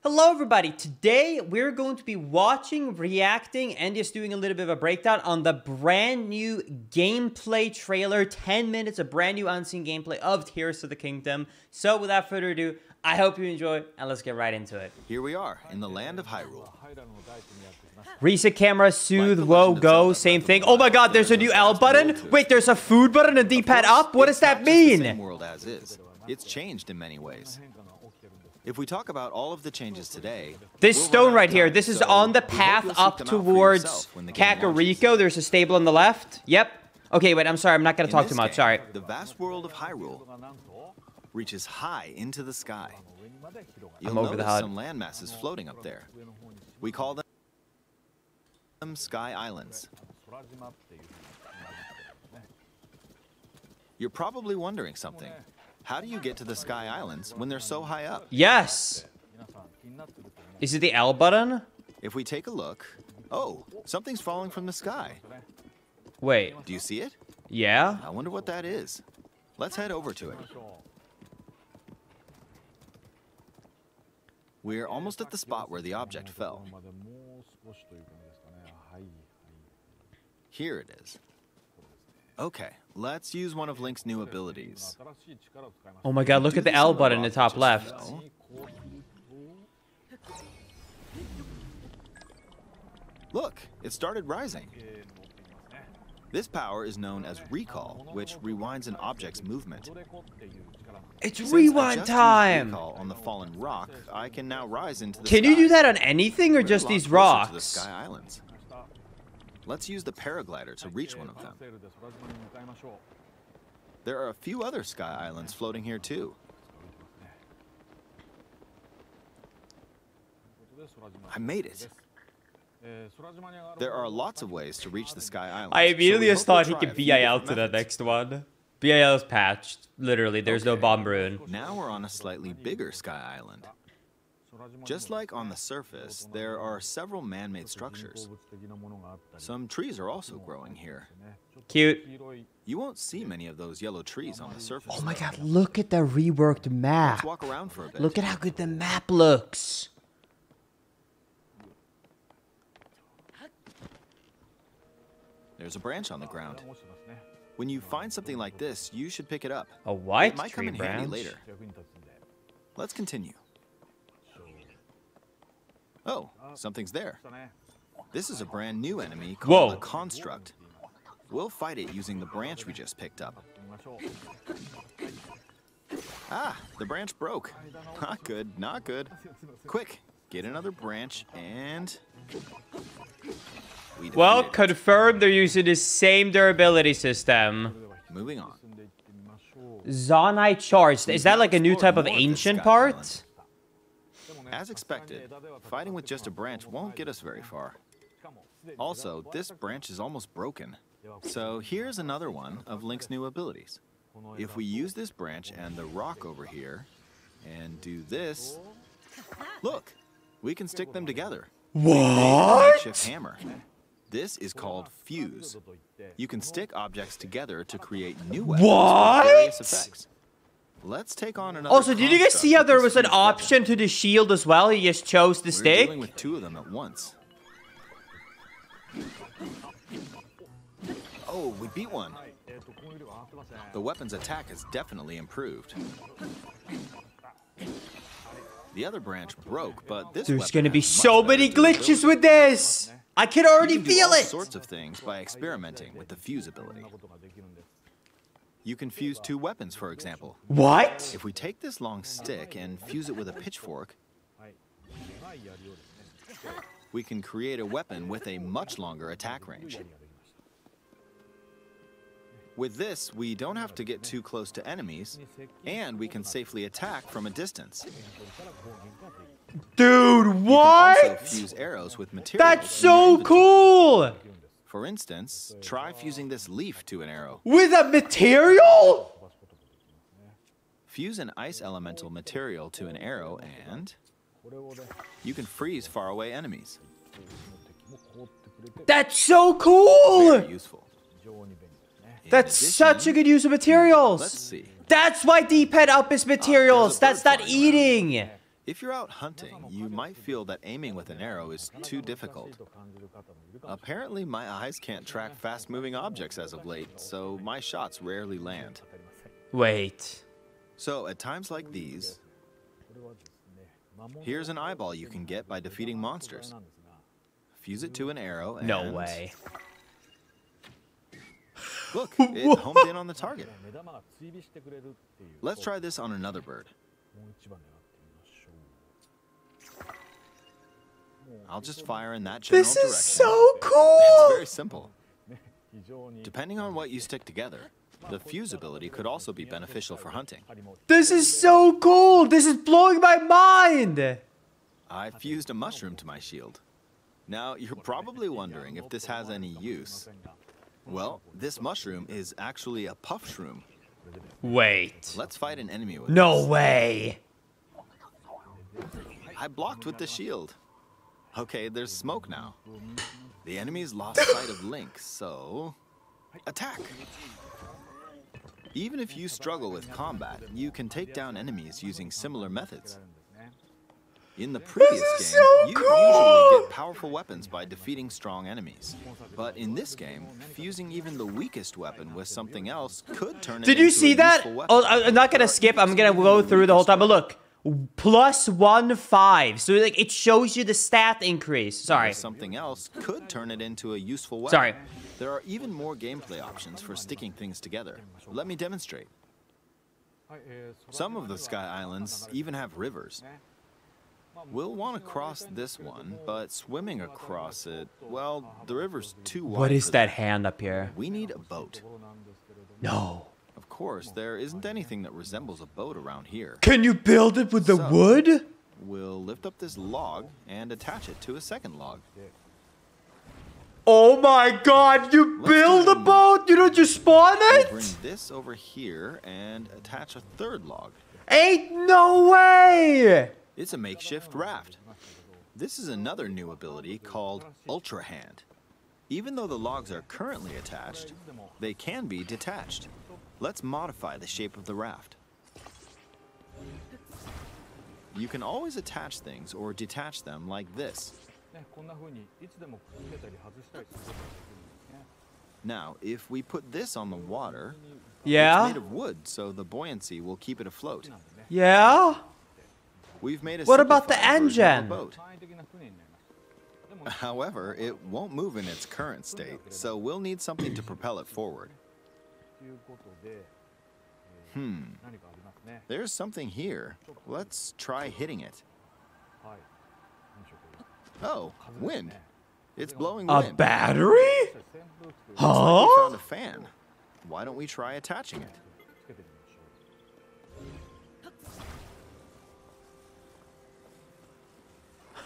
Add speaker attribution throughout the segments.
Speaker 1: Hello everybody, today we're going to be watching, reacting, and just doing a little bit of a breakdown on the brand new gameplay trailer. 10 minutes of brand new unseen gameplay of Tears of the Kingdom. So without further ado, I hope you enjoy, and let's get right into it.
Speaker 2: Here we are, in the land of Hyrule.
Speaker 1: Reset camera, soothe, whoa, go, same thing. Oh my god, there's a new L button? Wait, there's a food button and D-pad up? What does that mean?
Speaker 2: Same world as is. It's changed in many ways. If we talk about all of the changes today...
Speaker 1: This stone right here, this is on the path up towards Kakariko. There's a stable on the left. Yep. Okay, wait, I'm sorry. I'm not going to talk too much. Sorry.
Speaker 2: The vast world of Hyrule reaches high into the sky. You'll notice some land masses floating up there. We call them Sky Islands. You're probably wondering something. How do you get to the Sky Islands when they're so high up?
Speaker 1: Yes. Is it the L button?
Speaker 2: If we take a look... Oh, something's falling from the sky.
Speaker 1: Wait.
Speaker 2: Do you see it?
Speaker 1: Yeah?
Speaker 2: I wonder what that is. Let's head over to it. We're almost at the spot where the object fell. Here it is. Okay, let's use one of Link's new abilities.
Speaker 1: Oh my god, look at the L button in the top left.
Speaker 2: Look, it started rising. This power is known as recall, which rewinds an object's movement.
Speaker 1: It's rewind time!
Speaker 2: Recall on the fallen rock, I can now rise into the
Speaker 1: Can
Speaker 2: sky.
Speaker 1: you do that on anything or just these rocks?
Speaker 2: To the Sky Islands. Let's use the paraglider to reach one of them. There are a few other Sky Islands floating here too. I made it. There are lots of ways to reach the Sky Islands.
Speaker 1: I immediately just thought he could BIL to the next one. BIL is patched. Literally, there's no bomb rune.
Speaker 2: Now we're on a slightly bigger Sky Island. Just like on the surface, there are several man-made structures. Some trees are also growing here.
Speaker 1: Cute.
Speaker 2: You won't see many of those yellow trees on the surface.
Speaker 1: Oh my god, look at the reworked map.
Speaker 2: Let's walk around for a bit.
Speaker 1: Look at how good the map looks.
Speaker 2: There's a branch on the ground. When you find something like this, you should pick it up.
Speaker 1: A white
Speaker 2: It might
Speaker 1: tree
Speaker 2: come in handy
Speaker 1: branch?
Speaker 2: later. Let's continue. Oh, something's there. This is a brand new enemy called a construct. We'll fight it using the branch we just picked up. Ah, the branch broke. Not good, not good. Quick, get another branch and...
Speaker 1: Well, confirmed they're using the same durability system.
Speaker 2: Moving on.
Speaker 1: Zonai charged. Is that like a new type of ancient part?
Speaker 2: As expected, fighting with just a branch won't get us very far. Also, this branch is almost broken. So here's another one of Link's new abilities. If we use this branch and the rock over here, and do this, look, we can stick them together.
Speaker 1: What?
Speaker 2: Makeshift hammer. This is called fuse. You can stick objects together to create new weapons with various effects. Let's take on another.
Speaker 1: Also, did you guys see how there was an option to the shield as well? He just chose the stick.
Speaker 2: We're dealing with two of them at once. Oh, we beat one. The weapon's attack has definitely improved. The other branch broke, but this
Speaker 1: There's gonna be so many glitches with this. I can already feel it.
Speaker 2: Sorts of things by experimenting with the fuse ability. You can fuse two weapons, for example.
Speaker 1: What?
Speaker 2: If we take this long stick and fuse it with a pitchfork, we can create a weapon with a much longer attack range. With this, we don't have to get too close to enemies, and we can safely attack from a distance.
Speaker 1: Dude, what?
Speaker 2: You can also fuse arrows with materials.
Speaker 1: That's so cool!
Speaker 2: For instance, try fusing this leaf to an arrow.
Speaker 1: With a material?
Speaker 2: Fuse an ice elemental material to an arrow and you can freeze faraway enemies.
Speaker 1: That's so cool!
Speaker 2: Very useful.
Speaker 1: That's such a good use of materials.
Speaker 2: Let's see.
Speaker 1: That's why D-pad up is materials. That's not eating.
Speaker 2: If you're out hunting, you might feel that aiming with an arrow is too difficult. Apparently, my eyes can't track fast-moving objects as of late, so my shots rarely land.
Speaker 1: Wait.
Speaker 2: So, at times like these, here's an eyeball you can get by defeating monsters. Fuse it to an arrow and...
Speaker 1: No way.
Speaker 2: Look, it homed in on the target. Let's try this on another bird. I'll just fire in that general direction.
Speaker 1: This is so cool!
Speaker 2: It's very simple. Depending on what you stick together, the fuse ability could also be beneficial for hunting.
Speaker 1: This is so cool! This is blowing my mind!
Speaker 2: I fused a mushroom to my shield. Now, you're probably wondering if this has any use. Well, this mushroom is actually a puff shroom.
Speaker 1: Wait.
Speaker 2: Let's fight an enemy with
Speaker 1: No
Speaker 2: this.
Speaker 1: way!
Speaker 2: I blocked with the shield. Okay, there's smoke now. The enemy's lost sight of Link, so... attack! Even if you struggle with combat, you can take down enemies using similar methods. In the previous game,
Speaker 1: so
Speaker 2: you
Speaker 1: cool!
Speaker 2: usually get powerful weapons by defeating strong enemies. But in this game, fusing even the weakest weapon with something else could turn it
Speaker 1: Did you
Speaker 2: into
Speaker 1: see
Speaker 2: a
Speaker 1: that?
Speaker 2: useful weapon.
Speaker 1: Oh, I'm not gonna skip. I'm gonna go through the whole time. But look, +1 5. So like it shows you the stat increase. Sorry.
Speaker 2: Something else could turn it into a useful weapon.
Speaker 1: Sorry.
Speaker 2: There are even more gameplay options for sticking things together. Let me demonstrate. Some of the Sky Islands even have rivers. We'll want to cross this one, but swimming across it, well, the river's too wide.
Speaker 1: What is
Speaker 2: for
Speaker 1: that hand up here?
Speaker 2: We need a boat.
Speaker 1: No.
Speaker 2: Of course, there isn't anything that resembles a boat around here.
Speaker 1: Can you build it with the
Speaker 2: So-
Speaker 1: wood?
Speaker 2: We'll lift up this log and attach it to a second log.
Speaker 1: Oh my god, you
Speaker 2: Let's
Speaker 1: build
Speaker 2: do
Speaker 1: a
Speaker 2: it.
Speaker 1: boat? You don't just spawn
Speaker 2: We'll bring
Speaker 1: it?
Speaker 2: this over here and attach a third log.
Speaker 1: Ain't no way!
Speaker 2: It's a makeshift raft. This is another new ability called Ultra Hand. Even though the logs are currently attached, they can be detached. Let's modify the shape of the raft. You can always attach things or detach them like this. Now, if we put this on the water, it's
Speaker 1: Yeah?
Speaker 2: made of wood, so the buoyancy will keep it afloat.
Speaker 1: Yeah?
Speaker 2: We've made a
Speaker 1: What about the
Speaker 2: simplified version of a
Speaker 1: engine?
Speaker 2: boat. However, it won't move in its current state, so we'll need something to propel it forward. There's something here. Let's try hitting it. Oh, wind. It's blowing
Speaker 1: A
Speaker 2: wind.
Speaker 1: battery?
Speaker 2: We
Speaker 1: Huh?
Speaker 2: found a fan. Why don't we try attaching it?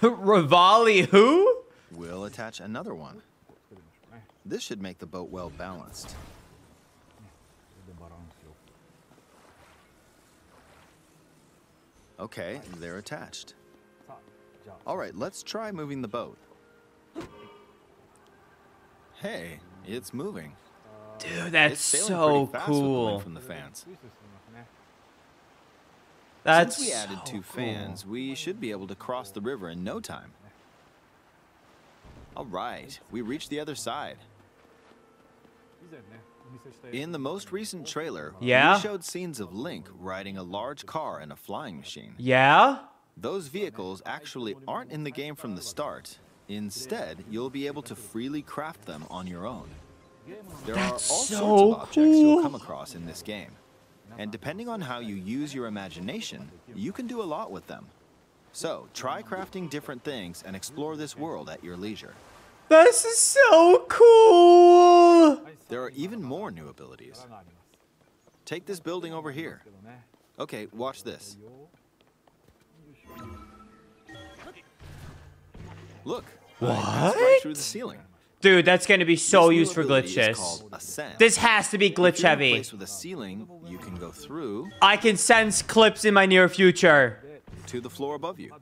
Speaker 1: Rivali who?
Speaker 2: We'll attach another one. This should make the boat well balanced. Okay, they're attached. All right, let's try moving the boat. Hey, it's moving.
Speaker 1: Dude, that's
Speaker 2: It's sailing
Speaker 1: so
Speaker 2: pretty fast with the wind
Speaker 1: cool.
Speaker 2: from the fans.
Speaker 1: That's
Speaker 2: Since we added
Speaker 1: so
Speaker 2: two fans, we should be able to cross the river in no time. All right, we reached the other side. In the most recent trailer,
Speaker 1: Yeah?
Speaker 2: we showed scenes of Link riding a large car and a flying machine.
Speaker 1: Yeah?
Speaker 2: Those vehicles actually aren't in the game from the start. Instead, you'll be able to freely craft them on your own. There
Speaker 1: That's
Speaker 2: are all
Speaker 1: so
Speaker 2: sorts of objects you'll
Speaker 1: cool.
Speaker 2: come across in this game. And depending on how you use your imagination, you can do a lot with them. So, try crafting different things and explore this world at your leisure.
Speaker 1: This is so cool!
Speaker 2: There are even more new abilities. Take this building over here. Okay, watch this. Look, I passed right through the ceiling.
Speaker 1: Dude, that's gonna be so
Speaker 2: This new
Speaker 1: used for
Speaker 2: ability is
Speaker 1: glitches.
Speaker 2: called Ascend.
Speaker 1: This has to be glitch
Speaker 2: If you're in a
Speaker 1: heavy.
Speaker 2: place with a ceiling, you can go through
Speaker 1: I can sense clips in my near future.
Speaker 2: to the floor above you.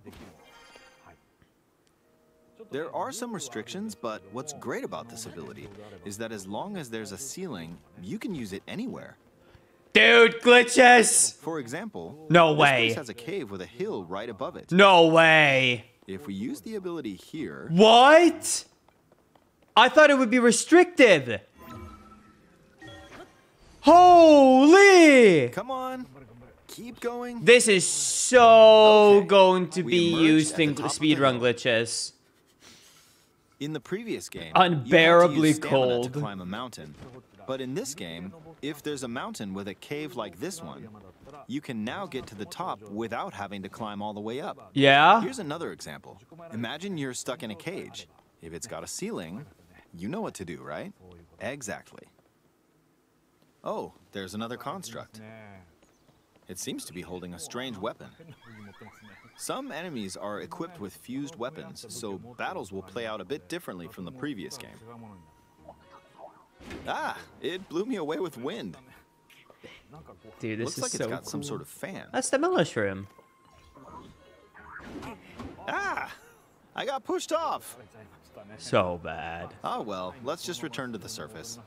Speaker 2: There are some restrictions, but what's great about this ability is that as long as there's a ceiling, you can use it anywhere.
Speaker 1: Dude, glitches!
Speaker 2: For example,
Speaker 1: No
Speaker 2: this
Speaker 1: way.
Speaker 2: place has a cave with a hill right above it.
Speaker 1: No way.
Speaker 2: If we use the ability here...
Speaker 1: What? I thought it would be restricted. Holy!
Speaker 2: Come on. Keep going.
Speaker 1: This is so going to
Speaker 2: We
Speaker 1: be
Speaker 2: emerged
Speaker 1: used
Speaker 2: at the
Speaker 1: in
Speaker 2: top of the
Speaker 1: speedrun
Speaker 2: hill.
Speaker 1: glitches.
Speaker 2: In the previous game,
Speaker 1: Unbearably
Speaker 2: you had to use stamina
Speaker 1: cold.
Speaker 2: to climb a mountain. But in this game, if there's a mountain with a cave like this one, you can now get to the top without having to climb all the way up.
Speaker 1: Yeah?
Speaker 2: Here's another example. Imagine you're stuck in a cage. If it's got a ceiling, you know what to do, right? Exactly. Oh, there's another construct. It seems to be holding a strange weapon. Some enemies are equipped with fused weapons, so battles will play out a bit differently from the previous game. Ah, it blew me away with wind.
Speaker 1: Dude, this
Speaker 2: Looks
Speaker 1: is
Speaker 2: like
Speaker 1: so
Speaker 2: it's got
Speaker 1: cool.
Speaker 2: some sort of fan.
Speaker 1: That's the mushroom.
Speaker 2: Ah, I got pushed off.
Speaker 1: So bad.
Speaker 2: Oh well, let's just return to the surface.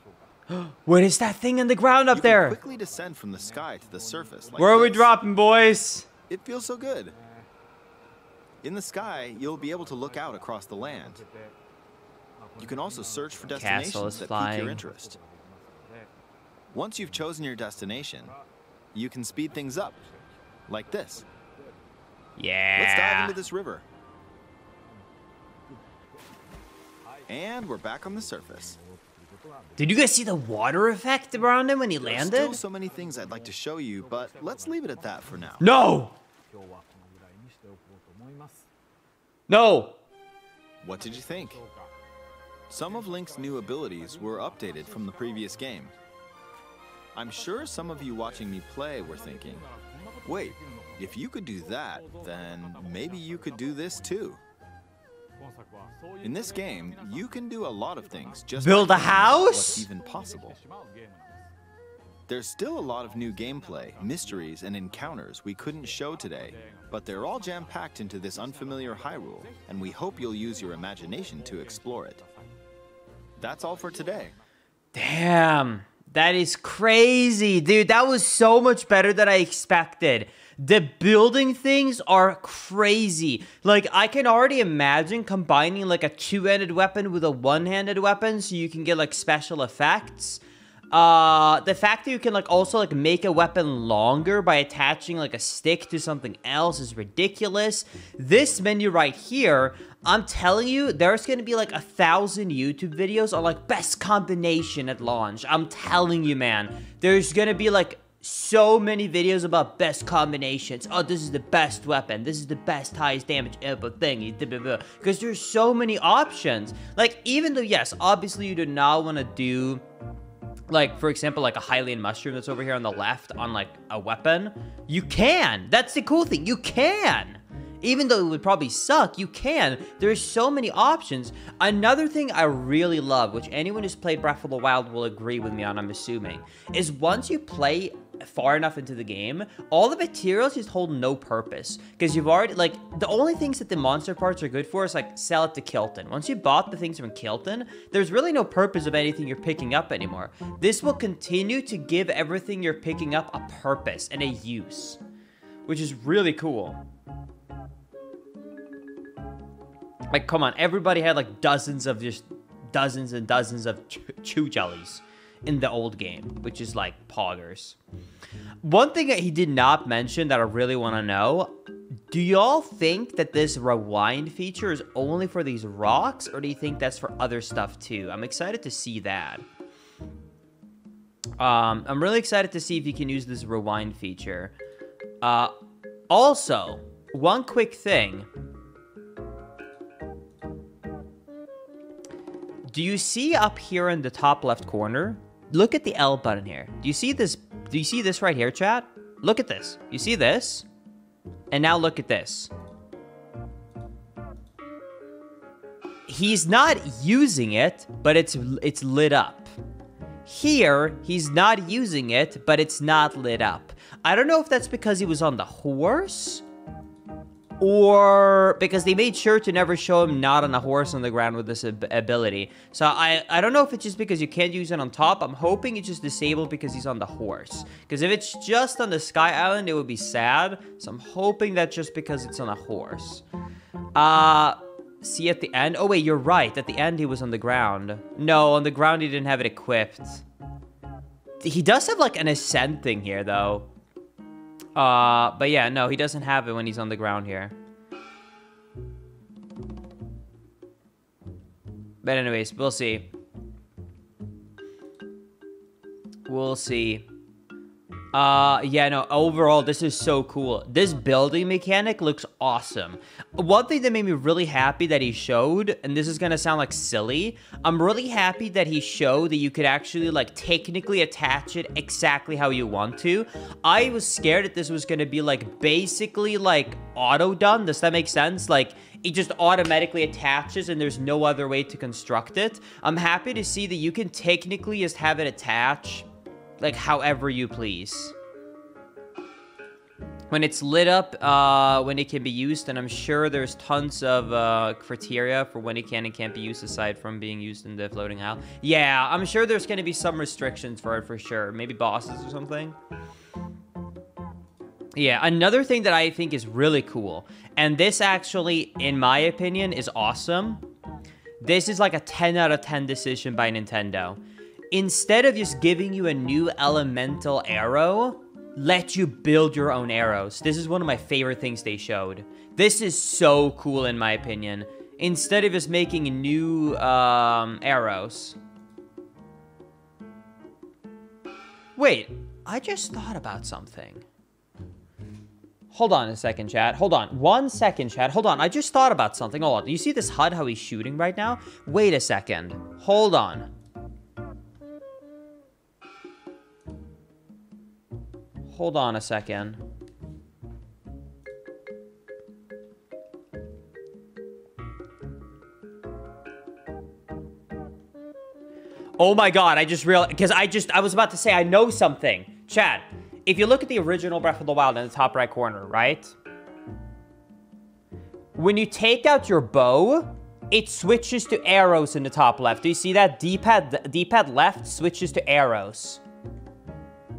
Speaker 1: What is that thing in the ground up
Speaker 2: You can
Speaker 1: there?
Speaker 2: quickly descend from the sky to the surface like
Speaker 1: Where are we
Speaker 2: this.
Speaker 1: dropping, boys?
Speaker 2: It feels so good. In the sky, you'll be able to look out across the land. You can also search for
Speaker 1: Castle
Speaker 2: destinations
Speaker 1: is
Speaker 2: that pique
Speaker 1: flying.
Speaker 2: your interest. Once you've chosen your destination, you can speed things up, like this. Let's dive
Speaker 1: Yeah.
Speaker 2: into this river. And we're back on the surface.
Speaker 1: Did you guys see the water effect around him when he
Speaker 2: There's still
Speaker 1: landed?
Speaker 2: so many things I'd like to show you, but let's leave it at that for now.
Speaker 1: No! No!
Speaker 2: What did you think? Some of Link's new abilities were updated from the previous game. I'm sure some of you watching me play were thinking, wait, if you could do that, then maybe you could do this too. In this game, you can do a lot of things just
Speaker 1: Build
Speaker 2: by
Speaker 1: a
Speaker 2: thinking about
Speaker 1: house?
Speaker 2: What's even possible. There's still a lot of new gameplay, mysteries, and encounters we couldn't show today, but they're all jam-packed into this unfamiliar Hyrule, and we hope you'll use your imagination to explore it. That's all for today.
Speaker 1: Damn. That is crazy, dude. That was so much better than I expected. The building things are crazy. Like, I can already imagine combining, like, a two-handed weapon with a one-handed weapon so you can get, like, special effects. The fact that you can, like, also, like, make a weapon longer by attaching, like, a stick to something else is ridiculous. This menu right here, I'm telling you, there's gonna be, like, 1,000 YouTube videos on, like, best combination at launch. I'm telling you, man. There's gonna be, like, so many videos about best combinations. Oh, this is the best weapon. This is the best highest damage ever thingy. Because there's so many options. Like, even though, yes, obviously you do not want to do... like, for example, like a Hylian mushroom that's over here on the left on, like, a weapon. You can. That's the cool thing. You can. Even though it would probably suck, you can. There's so many options. Another thing I really love, which anyone who's played Breath of the Wild will agree with me on, I'm assuming, is once you play far enough into the game, all the materials just hold no purpose. Because you've already, like, the only things that the monster parts are good for is, like, sell it to Kilton. Once you bought the things from Kilton, there's really no purpose of anything you're picking up anymore. This will continue to give everything you're picking up a purpose and a use, which is really cool. Like, come on, everybody had, like, dozens and dozens of chew jellies in the old game, which is, like, poggers. One thing that he did not mention that I really want to know, do y'all think that this rewind feature is only for these rocks, or do you think that's for other stuff, too? I'm excited to see that. I'm really excited to see if you can use this rewind feature. Also, one quick thing. Do you see up here in the top left corner? Look at the L button here. Do you see this? Do you see this right here, chat? Look at this. You see this? And now look at this. He's not using it, but it's lit up. Here, he's not using it, but it's not lit up. I don't know if that's because he was on the horse, or because they made sure to never show him not on a horse on the ground with this ability. So I don't know if it's just because you can't use it on top. I'm hoping it's just disabled because he's on the horse. Because if it's just on the Sky Island, it would be sad. So I'm hoping that's just because it's on a horse. See at the end? Oh, wait, you're right. At the end, he was on the ground. No, on the ground, he didn't have it equipped. He does have, like, an ascent thing here, though. But yeah, no, he doesn't have it when he's on the ground here. But anyways, we'll see. We'll see. Yeah, no, overall, this is so cool. This building mechanic looks awesome. One thing that made me really happy that he showed, and this is gonna sound like silly, I'm really happy that he showed that you could actually, like, technically attach it exactly how you want to. I was scared that this was gonna be, like, basically, like, auto-done. Does that make sense? Like, it just automatically attaches and there's no other way to construct it. I'm happy to see that you can technically just have it attach like however you please. When it's lit up, when it can be used, and I'm sure there's tons of criteria for when it can and can't be used aside from being used in the floating isle. Yeah, I'm sure there's going to be some restrictions for it for sure. Maybe bosses or something. Yeah, another thing that I think is really cool, and this actually, in my opinion, is awesome. This is like a 10 out of 10 decision by Nintendo. Instead of just giving you a new elemental arrow, let you build your own arrows. This is one of my favorite things they showed. This is so cool in my opinion. Instead of just making new arrows. Wait, I just thought about something. Hold on a second, chat. Hold on. 1 second, chat. Hold on. I just thought about something. Hold on. Do you see this HUD, how he's shooting right now? Wait a second. Hold on. Hold on a second. Oh my god, I just realized, because I was about to say I know something. Chad, if you look at the original Breath of the Wild in the top right corner, right? When you take out your bow, it switches to arrows in the top left. Do you see that? D-pad left switches to arrows.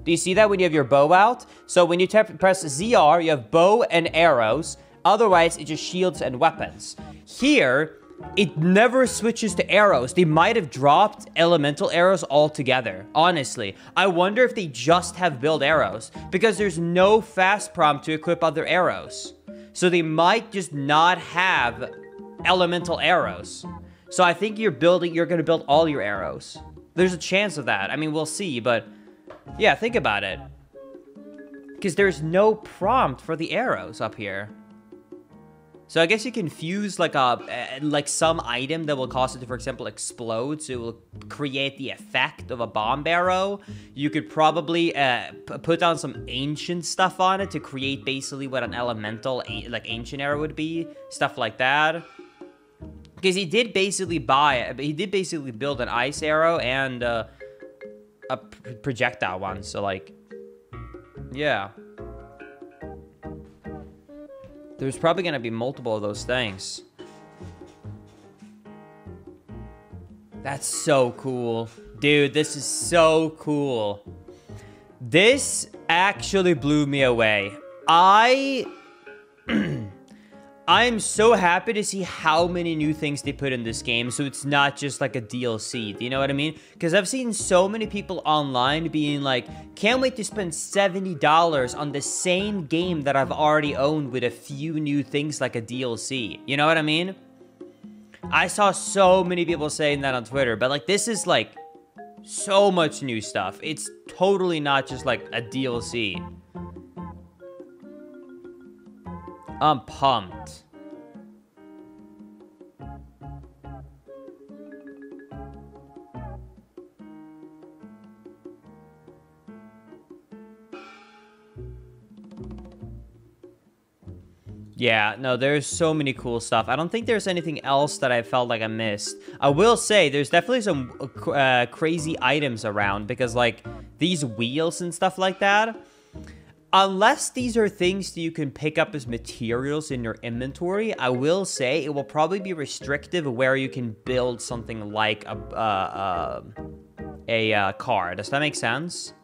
Speaker 1: Do you see that when you have your bow out? So when you press ZR, you have bow and arrows. Otherwise, it just shields and weapons. Here, it never switches to arrows. They might have dropped elemental arrows altogether, honestly. I wonder if they just have build arrows, because there's no fast prompt to equip other arrows. So they might just not have elemental arrows. So I think you're going to build all your arrows. There's a chance of that. I mean, we'll see, but yeah, think about it. Because there's no prompt for the arrows up here. So I guess you can fuse like some item that will cause it to, for example, explode. So it will create the effect of a bomb arrow. You could probably put down some ancient stuff on it to create basically what an elemental, like ancient arrow would be. Stuff like that. Because he did basically build an ice arrow and a projectile one. So like, yeah. There's probably going to be multiple of those things. That's so cool. Dude, this is so cool. This actually blew me away. I'm so happy to see how many new things they put in this game, so it's not just like a DLC. Do you know what I mean? Because I've seen so many people online being like, can't wait to spend $70 on the same game that I've already owned with a few new things like a DLC. You know what I mean? I saw so many people saying that on Twitter, but like this is like so much new stuff. It's totally not just like a DLC. I'm pumped. Yeah, no, there's so many cool stuff. I don't think there's anything else that I felt like I missed. I will say there's definitely some crazy items around because like these wheels and stuff like that. Unless these are things that you can pick up as materials in your inventory, I will say it will probably be restrictive of where you can build something like a car. Does that make sense?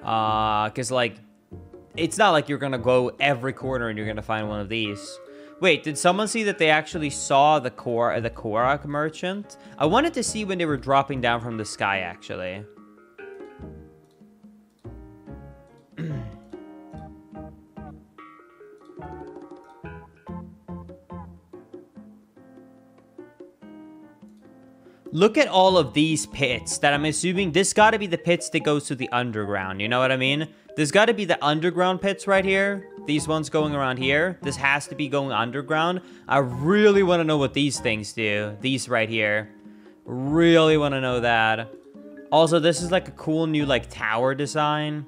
Speaker 1: Because, like, it's not like you're gonna go every corner and you're gonna find one of these. Wait, did someone see that they actually saw the Korok merchant? I wanted to see when they were dropping down from the sky, actually. Look at all of these pits that I'm assuming this got to be the pits that goes to the underground. You know what I mean? There's got to be the underground pits right here. These ones going around here. This has to be going underground. I really want to know what these things do. These right here. Really want to know that. Also, this is like a cool new like tower design.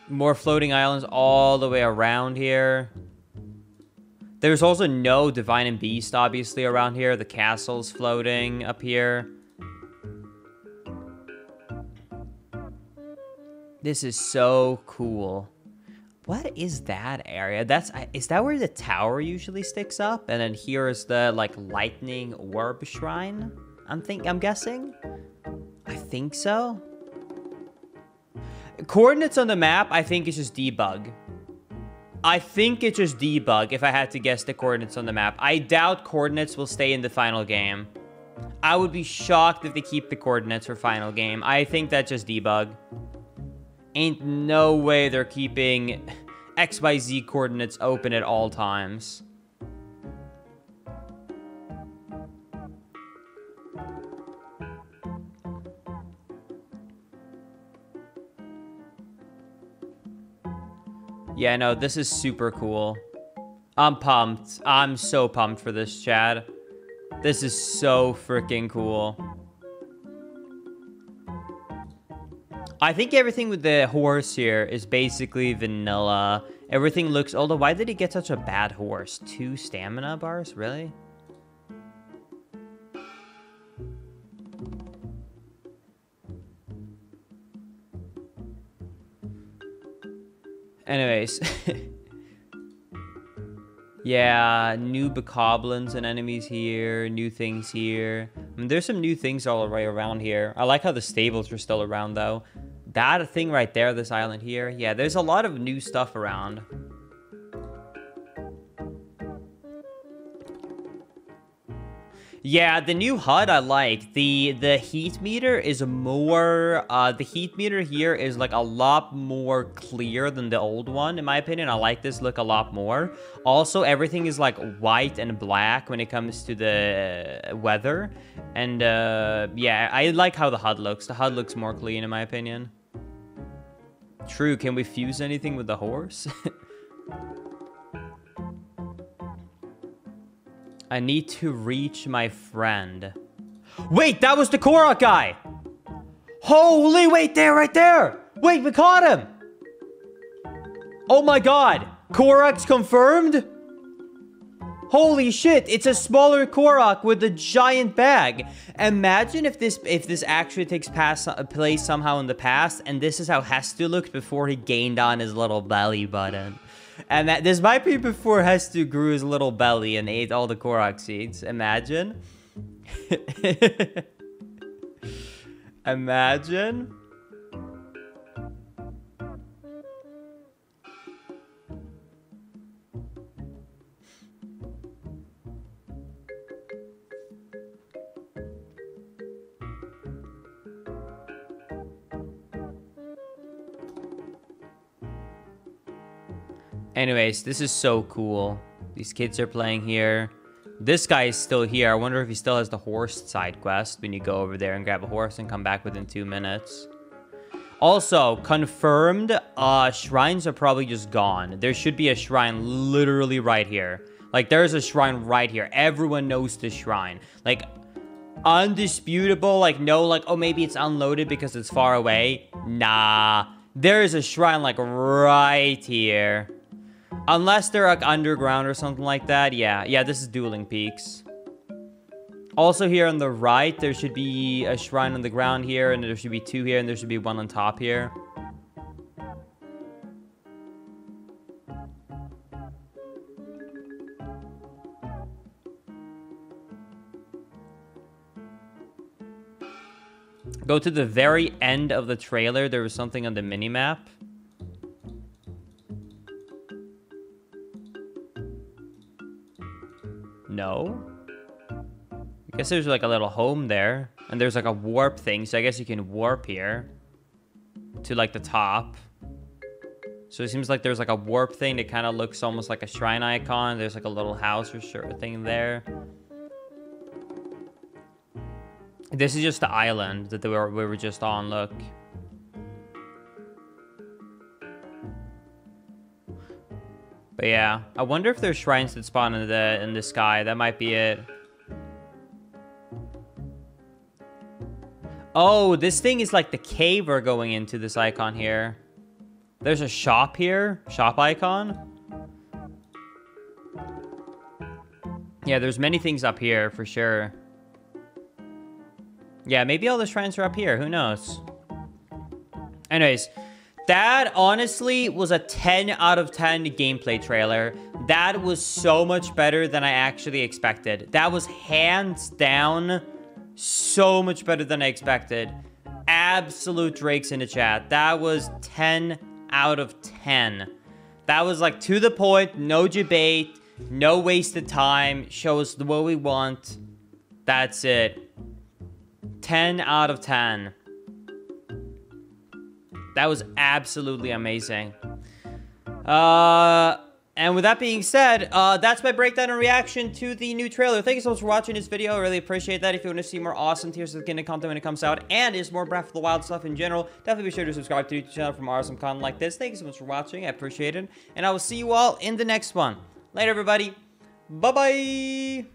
Speaker 1: More floating islands all the way around here. There's also no Divine and Beast, obviously, around here. The castle's floating up here. This is so cool. What is that area? Is that where the tower usually sticks up? And then here is the, like, lightning orb shrine? I'm guessing? I think so. Coordinates on the map, I think it's just debug. I think it's just debug, if I had to guess the coordinates on the map. I doubt coordinates will stay in the final game. I would be shocked if they keep the coordinates for final game. I think that's just debug. Ain't no way they're keeping XYZ coordinates open at all times. Yeah, no, this is super cool. I'm pumped. I'm so pumped for this, Chad. This is so freaking cool. I think everything with the horse here is basically vanilla. Everything looks... Although, why did he get such a bad horse? 2 stamina bars? Really? Anyways. Yeah, new bokoblins and enemies here. New things here. I mean, there's some new things all the way around here. I like how the stables are still around, though. That thing right there, this island here. Yeah, there's a lot of new stuff around. Yeah, the new HUD I like. The heat meter is more... the heat meter here is like a lot more clear than the old one, in my opinion. I like this look a lot more. Also, everything is like white and black when it comes to the weather. And yeah, I like how the HUD looks. The HUD looks more clean, in my opinion. True, can we fuse anything with the horse? I need to reach my friend. Wait, that was the Korok guy! Holy, wait, there, right there! Wait, we caught him! Oh my god! Korok's confirmed? Holy shit, it's a smaller Korok with a giant bag. Imagine if this actually takes place somehow in the past, and this is how Hestu looked before he gained on his little belly button. And that this might be before Hestu grew his little belly and ate all the Korok seeds. Imagine. Imagine. Anyways, this is so cool. These kids are playing here. This guy is still here. I wonder if he still has the horse side quest when you go over there and grab a horse and come back within 2 minutes. Also, confirmed, shrines are probably just gone. There should be a shrine literally right here. Like, there's a shrine right here. Everyone knows this shrine. Like, undisputable. Like, no, like, oh, maybe it's unloaded because it's far away. Nah. There is a shrine, like, right here. Unless they're like underground or something like that. Yeah, this is Dueling Peaks. Also here on the right, there should be a shrine on the ground here, and there should be 2 here, and there should be 1 on top here. Go to the very end of the trailer. There was something on the minimap. No. I guess there's like a little home there. And there's like a warp thing. So I guess you can warp here. To like the top. So it seems like there's like a warp thing that kind of looks almost like a shrine icon. There's like a little house or sort of thing there. This is just the island that we were just on, look. But yeah, I wonder if there's shrines that spawn in the sky. That might be it. Oh, this thing is like the cave we're going into, this icon here. There's a shop here, shop icon. Yeah, there's many things up here for sure. Yeah, maybe all the shrines are up here. Who knows? Anyways, that honestly was a 10 out of 10 gameplay trailer. That was so much better than I actually expected. That was hands down so much better than I expected. Absolute Drakes in the chat. That was 10 out of 10. That was like to the point, no debate, no wasted time. Show us what we want. That's it. 10 out of 10. That was absolutely amazing. And with that being said, that's my breakdown and reaction to the new trailer. Thank you so much for watching this video. I really appreciate that. If you want to see more awesome Tears of the Kingdom content when it comes out, and is more Breath of the Wild stuff in general, definitely be sure to subscribe to the channel for more awesome content like this. Thank you so much for watching. I appreciate it. And I will see you all in the next one. Later, everybody. Bye-bye.